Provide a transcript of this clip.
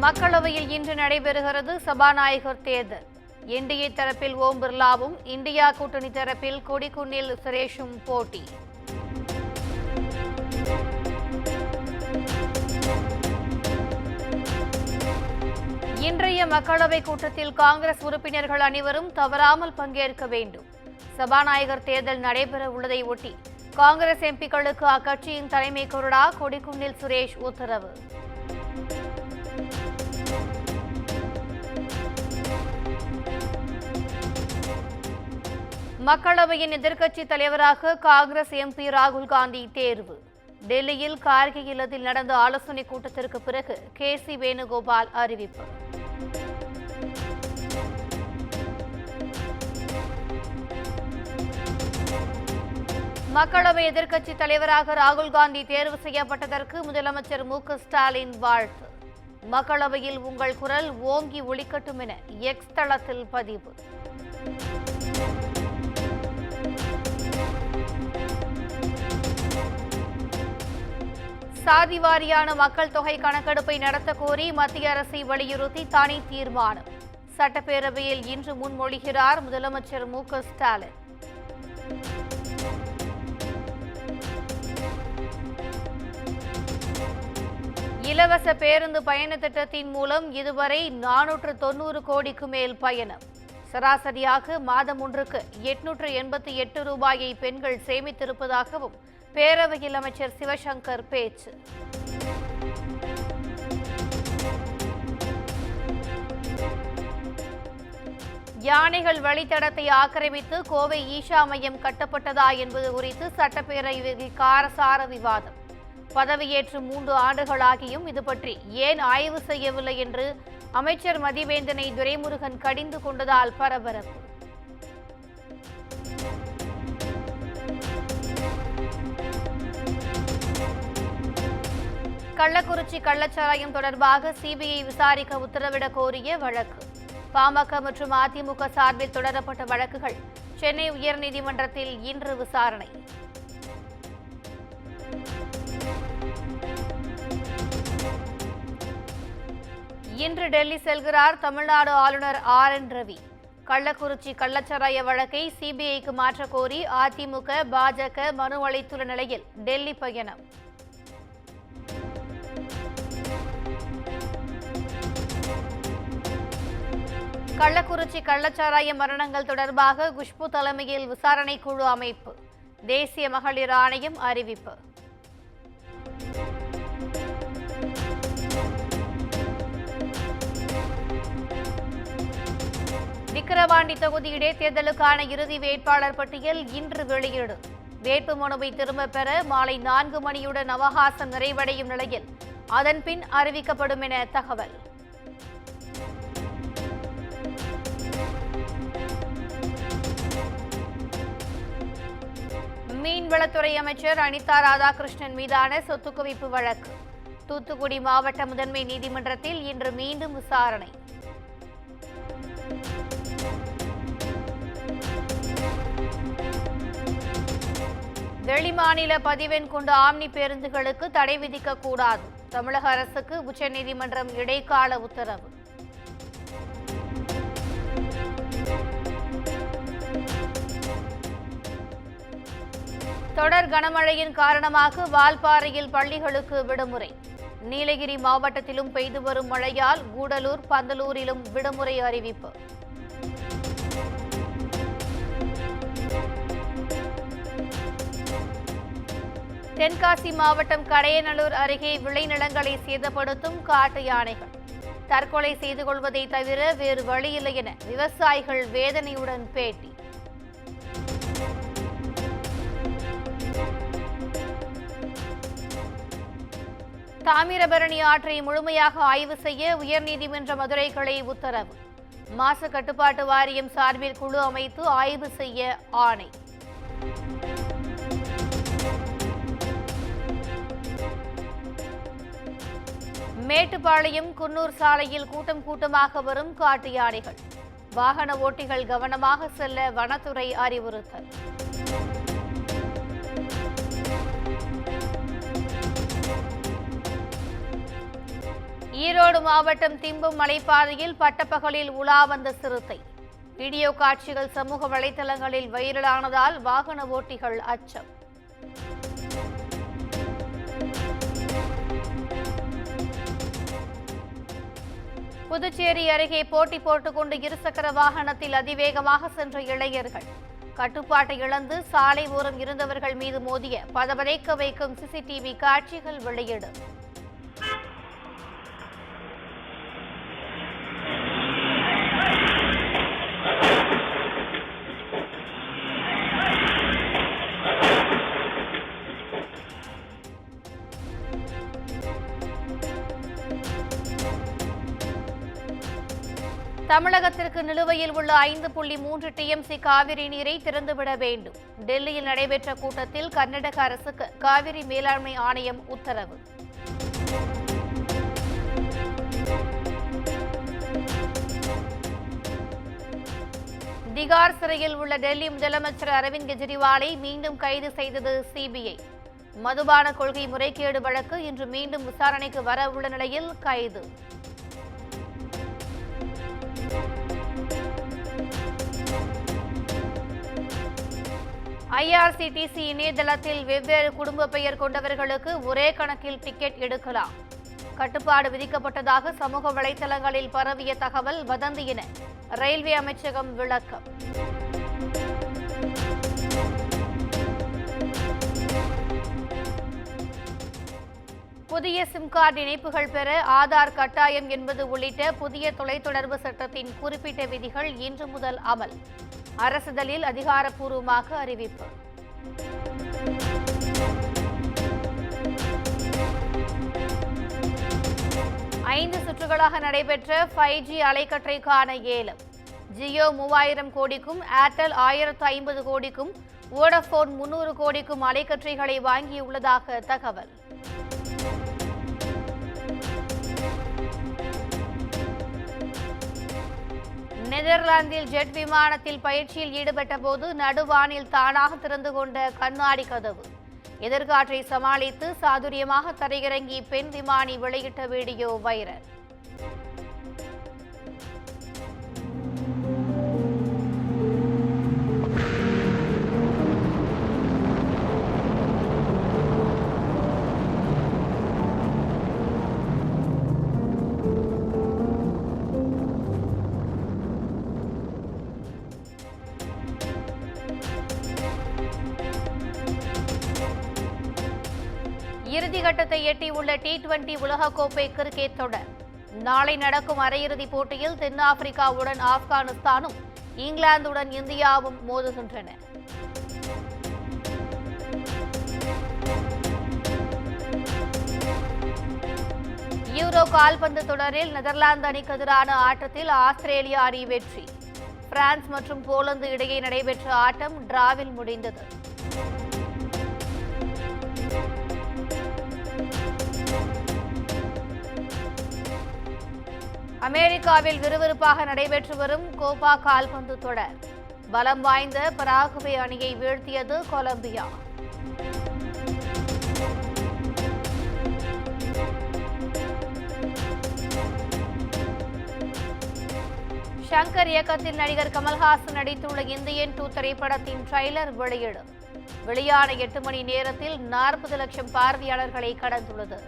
மக்களவையில் இன்று நடைபெறுகிறது சபாநாயகர் தேர்தல். என்டிஏ தரப்பில் ஓம் பிர்லாவும், இந்தியா கூட்டணி தரப்பில் கொடிக்குன்னில் சுரேஷும் போட்டி. இன்றைய மக்களவை கூட்டத்தில் காங்கிரஸ் உறுப்பினர்கள் அனைவரும் தவறாமல் பங்கேற்க வேண்டும். சபாநாயகர் தேர்தல் நடைபெற உள்ளதை ஒட்டி காங்கிரஸ் எம்பிக்களுக்கு அக்கட்சியின் தலைமை கொறடா கொடிக்குன்னில் சுரேஷ் உத்தரவு. மக்களவையின் எதிர்க்கட்சி தலைவராக காங்கிரஸ் எம்பி ராகுல் காந்தி தேர்வு. டெல்லியில் கார்கி இல்லத்தில் நடந்த ஆலோசனைக் கூட்டத்திற்கு பிறகு KC வேணுகோபால் அறிவிப்பு. மக்களவை எதிர்க்கட்சி தலைவராக ராகுல் காந்தி தேர்வு செய்யப்பட்டதற்கு முதலமைச்சர் MK ஸ்டாலின் வாழ்த்து. மக்களவையில் உங்கள் குரல் ஓங்கி ஒலிக்கட்டும் என X தளத்தில் பதிவு. சாதிவாரியான மக்கள் தொகை கணக்கெடுப்பை நடத்த கோரி மத்திய அரசை வலியுறுத்தி தனி தீர்மானம். சட்டப்பேரவையில் இன்று முன்மொழிகிறார் முதலமைச்சர் MK ஸ்டாலின். இலவச பேருந்து பயண திட்டத்தின் மூலம் இதுவரை 490 கோடிக்கு மேல் பயணம். சராசரியாக மாதம் ஒன்றுக்கு 888 ரூபாயை பெண்கள் சேமித்திருப்பதாகவும் பேரவையில் அமைச்சர் சிவசங்கர் பேச்சு. யானைகள் வழித்தடத்தை ஆக்கிரமித்து கோவை ஈஷா மையம் கட்டப்பட்டதா என்பது குறித்து சட்டப்பேரவையில் காரசார விவாதம். பதவியேற்று 3 ஆண்டுகளாகியும் இது பற்றி ஏன் ஆய்வு செய்யவில்லை என்று அமைச்சர் மதிவேந்தனை துரைமுருகன் கடிந்து கொண்டதால் பரபரப்பு. கள்ளக்குறிச்சி கள்ளச்சாராயம் தொடர்பாக CBI விசாரிக்க உத்தரவிட கோரிய வழக்கு. பாமக மற்றும் அதிமுக சார்பில் தொடரப்பட்ட வழக்குகள் சென்னை உயர்நீதிமன்றத்தில் இன்று விசாரணை. இன்று டெல்லி செல்கிறார் தமிழ்நாடு ஆளுநர் RN ரவி. கள்ளக்குறிச்சி கள்ளச்சாராய வழக்கை CBIக்கு மாற்ற கோரி அதிமுக பாஜக மனு அளித்துள்ள நிலையில் டெல்லி பயணம். கள்ளக்குறிச்சி கள்ளச்சாராய மரணங்கள் தொடர்பாக குஷ்பு தலைமையில் விசாரணை குழு அமைப்பு. தேசிய மகளிர் ஆணையம் அறிவிப்பு. விக்கிரவாண்டி தொகுதி இடைத்தேர்தலுக்கான இறுதி வேட்பாளர் பட்டியல் இன்று வெளியீடு. வேட்புமனுவை திரும்பப் பெற மாலை 4 மணியுடன் அவகாசம் நிறைவடையும் நிலையில் அதன்பின் அறிவிக்கப்படும் என தகவல். மீன்வளத்துறை அமைச்சர் அனிதா ராதாகிருஷ்ணன் மீதான சொத்து குவிப்பு வழக்கு. தூத்துக்குடி மாவட்ட முதன்மை நீதிமன்றத்தில் இன்று மீண்டும் விசாரணை. வெளிமாநில பதிவெண் கொண்ட ஆம்னி பேருந்துகளுக்கு தடை விதிக்கக்கூடாது. தமிழக அரசுக்கு உச்சநீதிமன்றம் இடைக்கால உத்தரவு. தொடர் கனமழையின் காரணமாக வால்பாறையில் பள்ளிகளுக்கு விடுமுறை. நீலகிரி மாவட்டத்திலும் பெய்து வரும் மழையால் கூடலூர், பந்தலூரிலும் விடுமுறை அறிவிப்பு. தென்காசி மாவட்டம் கடையநல்லூர் அருகே விளைநிலங்களை சேதப்படுத்தும் காட்டு யானைகள். தற்கொலை செய்து கொள்வதை தவிர வேறு வழியில்லை என விவசாயிகள் வேதனையுடன் பேட்டி. தாமிரபரணி ஆற்றை முழுமையாக ஆய்வு செய்ய உயர்நீதிமன்ற மதுரை கிளை உத்தரவு. மாசு கட்டுப்பாட்டு வாரியம் சார்பில் குழு அமைத்து ஆய்வு செய்ய ஆணை. மேட்டுப்பாளையம் குன்னூர் சாலையில் கூட்டமாக வரும் காட்டு யானைகள். வாகன ஓட்டிகள் கவனமாக செல்ல வனத்துறை அறிவுறுத்தல். ஈரோடு மாவட்டம் திம்பம் மலைப்பாதையில் பட்டப்பகலில் உலா வந்த சிறுத்தை. வீடியோ காட்சிகள் சமூக வலைதளங்களில் வைரலானதால் வாகன ஓட்டிகள் அச்சம். புதுச்சேரி அருகே போட்டி போட்டுக்கொண்டு இருசக்கர வாகனத்தில் அதிவேகமாக சென்ற இளைஞர்கள் கட்டுப்பாட்டை இழந்து சாலை ஓரம் இருந்தவர்கள் மீது மோதிய பதபதைக்க வைக்கும் சிசிடிவி காட்சிகள் வெளியீடு. தமிழகத்திற்கு நிலுவையில் உள்ள 5.3 TMC காவிரி நீரை திறந்துவிட வேண்டும். டெல்லியில் நடைபெற்ற கூட்டத்தில் கர்நாடக அரசுக்கு காவிரி மேலாண்மை ஆணையம் உத்தரவு. திகார் சிறையில் உள்ள டெல்லி முதலமைச்சர் அரவிந்த் கெஜ்ரிவாலை மீண்டும் கைது செய்தது CBI. மதுபான கொள்கை முறைகேடு வழக்கு இன்று மீண்டும் விசாரணைக்கு வர உள்ள நிலையில் கைது. IRCTC இணையதளத்தில் வெவ்வேறு குடும்ப பெயர் கொண்டவர்களுக்கு ஒரே கணக்கில் டிக்கெட் எடுக்கலாம். கட்டுப்பாடு விதிக்கப்பட்டதாக சமூக வலைதளங்களில் பரவிய தகவல் வதந்தி என ரயில்வே அமைச்சகம் விளக்கம். புதிய சிம் கார்டு இணைப்புகள் பெற ஆதார் கட்டாயம் என்பது உள்ளிட்ட புதிய தொலைத்தொடர்பு சட்டத்தின் குறிப்பிட்ட விதிகள் இன்று முதல் அமல். அரசிதழில் அதிகாரப்பூர்வமாக அறிவிப்பு. ஐந்து சுற்றுகளாக நடைபெற்ற 5G அலைக்கற்றைக்கான ஏலம். ஜியோ 3000 கோடிக்கும், ஏர்டெல் 1050 கோடிக்கும், வோடபோன் 300 கோடிக்கும் அலைக்கற்றைகளை வாங்கியுள்ளதாக தகவல். நெதர்லாந்தில் ஜெட் விமானத்தில் பயிற்சியில் ஈடுபட்ட போது நடுவானில் தானாக திறந்து கொண்ட கண்ணாடி கதவு. எதிர்காற்றை சமாளித்து சாதுரியமாக தரையிறங்கி பெண் விமானி வெளியிட்ட வீடியோ வைரல். இறுதிக்கட்டத்தை எட்டியுள்ள T20 உலகக்கோப்பை கிரிக்கெட் தொடர். நாளை நடக்கும் அரையிறுதிப் போட்டியில் தென்னாப்பிரிக்காவுடன் ஆப்கானிஸ்தானும், இங்கிலாந்துடன் இந்தியாவும் மோதுகின்றன. யூரோ கால்பந்து தொடரில் நெதர்லாந்து அணிக்கு எதிரான ஆட்டத்தில் ஆஸ்திரேலியா அணி வெற்றி. பிரான்ஸ் மற்றும் போலந்து இடையே நடைபெற்ற ஆட்டம் டிராவில் முடிந்தது. அமெரிக்காவில் விறுவிறுப்பாக நடைபெற்று வரும் கோப்பா கால்பந்து தொடர். பலம் வாய்ந்த பராகுவே அணியை வீழ்த்தியது கொலம்பியா. ஷங்கர் இயக்கத்தில் நடிகர் கமல்ஹாசன் நடித்துள்ள இந்தியன் 2 திரைப்படத்தின் ட்ரெய்லர் வெளியீடு. வெளியான 8 மணி நேரத்தில் 40 லட்சம் பார்வையாளர்களை கடந்துள்ளது.